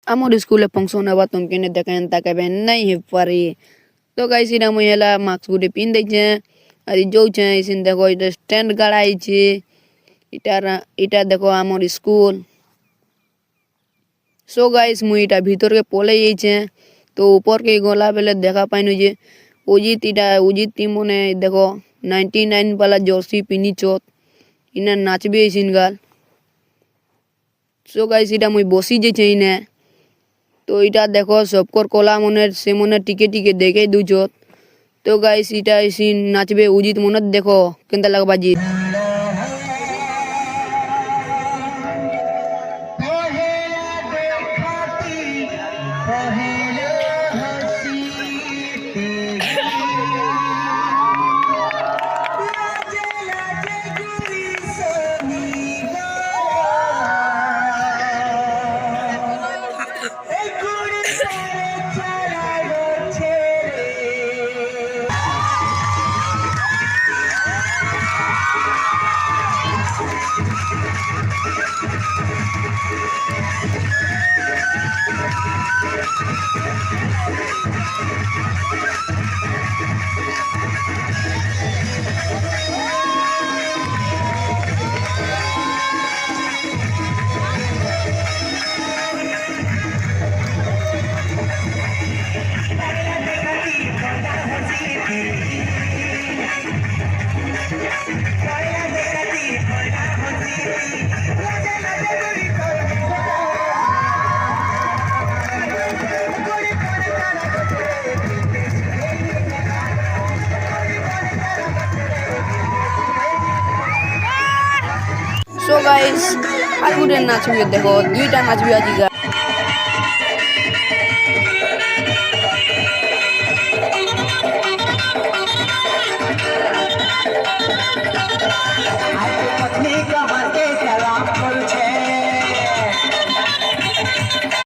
आमर school function हवा तुमके ने देखे ताके नहीं हे पारे तो गाइस इना मुई हला मास्क गुटे पिन दे छे अरे जो छे इसिन देखो इटा स्टैंड गाड़ाई छे इटा देखो आमर स्कूल सो गाइस मुई इटा भीतर के पले छे तो ऊपर के गला बेले देखा पाइनु जे उजित टीम ने देखो 99 वाला जर्सी पिनी चोत इना नाचबे इसिन गाल सो गाइस इटा मुई बसी जे छे इने तो इटा देखो सबकर कला मने से मने टिके टिके देखे दुजोत तो गाइस इटा इसिन नाचबे उजित मनत देखो केनता लगबा जी सो गाइस आज गुटे नाचबे देखो दुईटा नाचबे आज गा पत्नी का